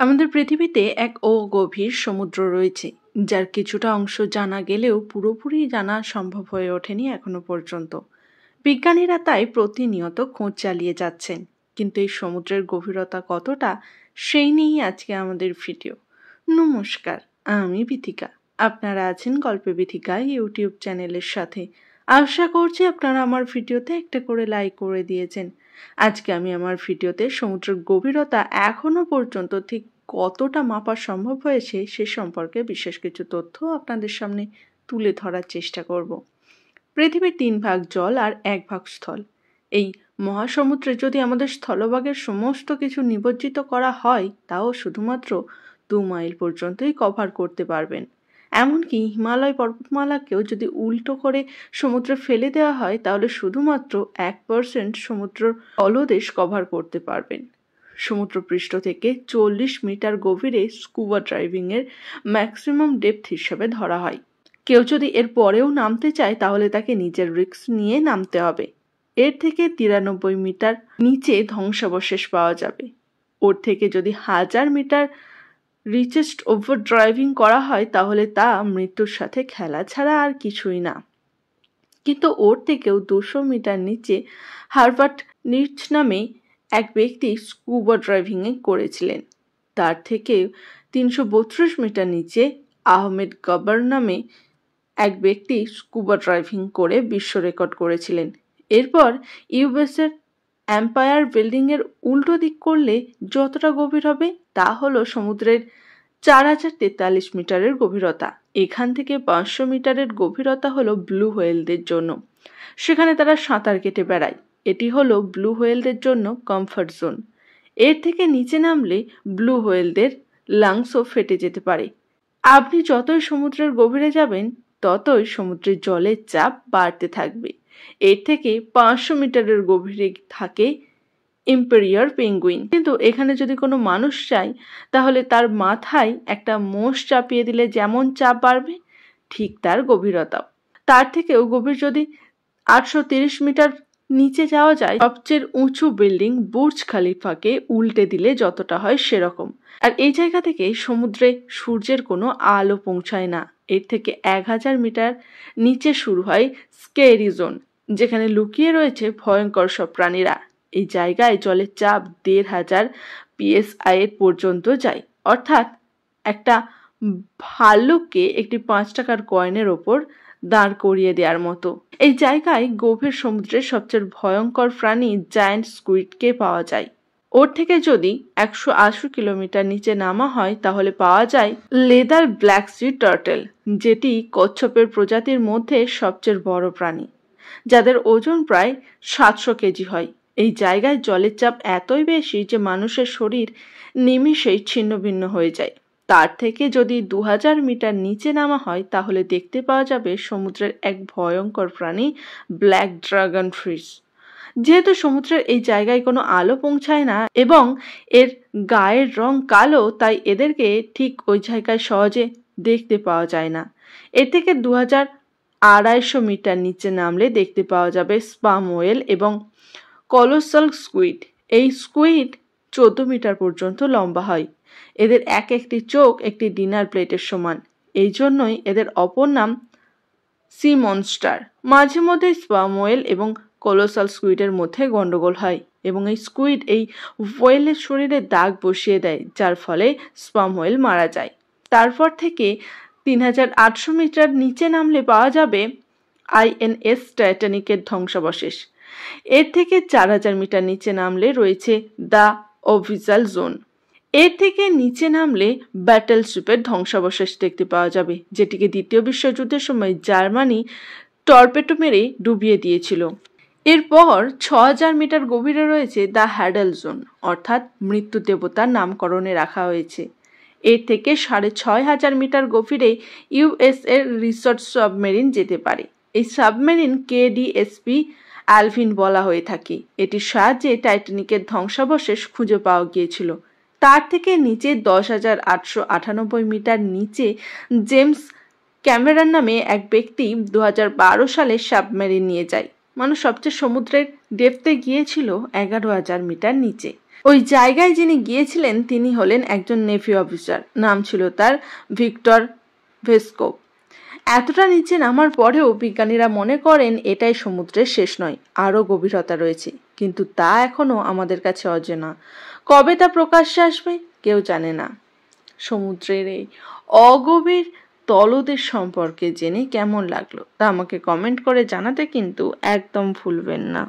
আমাদের পৃথিবীতে এক গভীর সমুদ্র রয়েছে, যার কিছুটা অংশ জানা গেলেও পুরোপুরি জানা সম্ভব হয়ে ওঠেনি এখনো পর্যন্ত। বিজ্ঞানীরা তাই প্রতিনিয়ত খোঁজ চালিয়ে যাচ্ছেন, কিন্তু এই সমুদ্রের গভীরতা কতটা, সেই নিয়েই আজকে আমাদের ভিডিও। নমস্কার, আমি বিথিকা। আপনারা আছেন গল্পে বিথিকা ইউটিউব চ্যানেলের সাথে। আশা করছি আপনারা আমার ভিডিওতে একটা করে লাইক করে দিয়েছেন। আজকে আমি আমার ভিডিওতে সমুদ্রের গভীরতা এখনো পর্যন্ত ঠিক কতটা মাপা সম্ভব হয়েছে সে সম্পর্কে বিশেষ কিছু তথ্য আপনাদের সামনে তুলে ধরার চেষ্টা করব। পৃথিবীর 3 ভাগ জল আর 1 ভাগ স্থল। এই মহাসমুদ্রে যদি আমাদের স্থলভাগের সমস্ত কিছু নিমজ্জিত করা হয়, তাও শুধুমাত্র 2 মাইল পর্যন্তই কভার করতে পারবেন। এমনকি হিমালয় পর্বতমালাকেও যদি উল্টো করে সমুদ্রে ফেলে দেওয়া হয়, তাহলে শুধুমাত্র 1% সমুদ্র তলদেশ কভার করতে পারবেন। সমুদ্রপৃষ্ঠ থেকে 40 মিটার গভীরে স্কুবা ড্রাইভিংয়ের ম্যাক্সিমাম ডেপথ হিসেবে ধরা হয়। কেউ যদি এর পরেও নামতে চায়, তাহলে তাকে নিজের রিস্ক নিয়ে নামতে হবে। এর থেকে 93 মিটার নিচে ধ্বংসাবশেষ পাওয়া যাবে। ওর থেকে যদি 1000 মিটার রিচেস্ট ওভার ড্রাইভিং করা হয়, তাহলে তা মৃত্যুর সাথে খেলা ছাড়া আর কিছুই না। কিন্তু ওর থেকেও 200 মিটার নিচে হার্বার্ট নিচ নামে এক ব্যক্তি স্কুবা ড্রাইভিংয়ে করেছিলেন। তার থেকে 332 মিটার নিচে আহমেদ গব্বর নামে এক ব্যক্তি স্কুবা ড্রাইভিং করে বিশ্ব রেকর্ড করেছিলেন। এরপর ইউএসের এম্পায়ার বিল্ডিংয়ের উল্টো দিক করলে যতটা গভীর হবে, তা হলো সমুদ্রের 4043 মিটারের গভীরতা। এখান থেকে 500 মিটারের গভীরতা হলো ব্লু হোয়েলদের জন্য। সেখানে তারা সাঁতার কেটে বেড়ায়। এটি হলো ব্লু হোয়েলদের জন্য কমফর্ট জোন। এর থেকে নিচে নামলে ব্লু হোয়েলদের লাংসও ফেটে যেতে পারে। আপনি যতই সমুদ্রের গভীরে যাবেন, ততই সমুদ্রের জলের চাপ বাড়তে থাকবে। এর থেকে 500 মিটারের গভীরে থাকে ইম্পেরিয়ার পেঙ্গুইন। কিন্তু এখানে যদি কোনো মানুষ চায়, তাহলে তার মাথায় একটা মোষ চাপিয়ে দিলে যেমন চাপ বাড়বে, ঠিক তার গভীরতাও। তার থেকেও গভীর যদি 830 মিটার নিচে যাওয়া যায়, সবচেয়ে উঁচু বিল্ডিং বুর্জ খালিফাকে উল্টে দিলে যতটা হয় সেরকম। আর এই জায়গা থেকে সমুদ্রে সূর্যের কোনো আলো পৌঁছায় না। এর থেকে 1000 মিটার নিচে শুরু হয় স্কেরি জোন, যেখানে লুকিয়ে রয়েছে ভয়ঙ্কর সব প্রাণীরা। এই জায়গায় জলের চাপ 1500 PSI এর পর্যন্ত যায়, অর্থাৎ একটা ভাল্লুককে একটি 5 টাকার কয়েনের ওপর দাঁড় করিয়ে দেওয়ার মতো। এই জায়গায় গভীর সমুদ্রের সবচেয়ে ভয়ঙ্কর প্রাণী জায়ান্ট স্কুইডকে পাওয়া যায়। ওর থেকে যদি 180 কিলোমিটার নিচে নামা হয়, তাহলে পাওয়া যায় লেদার ব্ল্যাক সি টার্টেল, যেটি কচ্ছপের প্রজাতির মধ্যে সবচেয়ে বড় প্রাণী, যাদের ওজন প্রায় 700 কেজি হয়। এই জায়গায় জলের চাপ এতই বেশি যে মানুষের শরীর নিমিষেই ছিন্নভিন্ন হয়ে যায়। তার থেকে যদি 2000 মিটার নিচে নামা হয়, তাহলে দেখতে পাওয়া যাবে সমুদ্রের এক ভয়ঙ্কর প্রাণী ব্ল্যাক ড্রাগন ফিশ। যেহেতু সমুদ্রের এই জায়গায় কোনো আলো পৌঁছায় না এবং এর গায়ের রং কালো, তাই এদেরকে ঠিক ওই জায়গায় সহজে দেখতে পাওয়া যায় না। এর থেকে 2250 মিটার নিচে নামলে দেখতে পাওয়া যাবে স্পাম ওয়েল এবং কলোসাল স্কুইড। এই স্কুইড 14 মিটার পর্যন্ত লম্বা হয়। এদের এক একটি চোখ একটি ডিনার প্লেটের সমান। এই জন্যই এদের অপর নাম সি মনস্টার। মাঝে মধ্যে স্পাম ওয়েল এবং কলোসাল স্কুইডের মধ্যে গন্ডগোল হয় এবং এই স্কুইড এই ওয়েলের শরীরে দাগ বসিয়ে দেয়, যার ফলে স্পাম ওয়েল মারা যায়। তারপর থেকে 3800 মিটার নিচে নামলে পাওয়া যাবে INS টাইটানিকের ধ্বংসাবশেষ। এর থেকে 4000 মিটার নিচে নামলে রয়েছে দ্য অভিজাল জোন। এর থেকে নিচে নামলে ব্যাটেলশিপের ধ্বংসাবশেষ দেখতে পাওয়া যাবে, যেটিকে দ্বিতীয় বিশ্বযুদ্ধের সময় জার্মানি টর্পেডো মেরে ডুবিয়ে দিয়েছিল। এরপর 6000 মিটার গভীরে রয়েছে দ্য হ্যাডেল জোন, অর্থাৎ মৃত্যু দেবতার নামকরণে রাখা হয়েছে। এর থেকে 6500 মিটার গভীরে ইউএস এর রিসার্চ সাবমেরিন যেতে পারে। এই সাবমেরিন KDSP অ্যালভিন বলা হয়ে থাকে। এটির সাহায্যে টাইটানিকের ধ্বংসাবশেষ খুঁজে পাওয়া গিয়েছিল। তার থেকে নিচে 10,898 মিটার নিচে জেমস ক্যামেরন নামে এক ব্যক্তি 2012 সালে সাবমেরিন নিয়ে যায়। মানুষ সবচেয়ে সমুদ্রের ডেপথে গিয়েছিল 11,000 মিটার নিচে। ওই জায়গায় যিনি গিয়েছিলেন তিনি হলেন একজন নেভি অফিসার, নাম ছিল তার ভিক্টর ভেস্কোভ। এতটা নিচে নামার পরেও বিজ্ঞানীরা মনে করেন এটাই সমুদ্রের শেষ নয়, আরও গভীরতা রয়েছে, কিন্তু তা এখনো আমাদের কাছে অজানা। কবে তা প্রকাশ্যে আসবে কেউ জানে না। সমুদ্রের এই অগভীর তলদেশ সম্পর্কে জেনে কেমন লাগলো তা আমাকে কমেন্ট করে জানাতে কিন্তু একদম ভুলবেন না।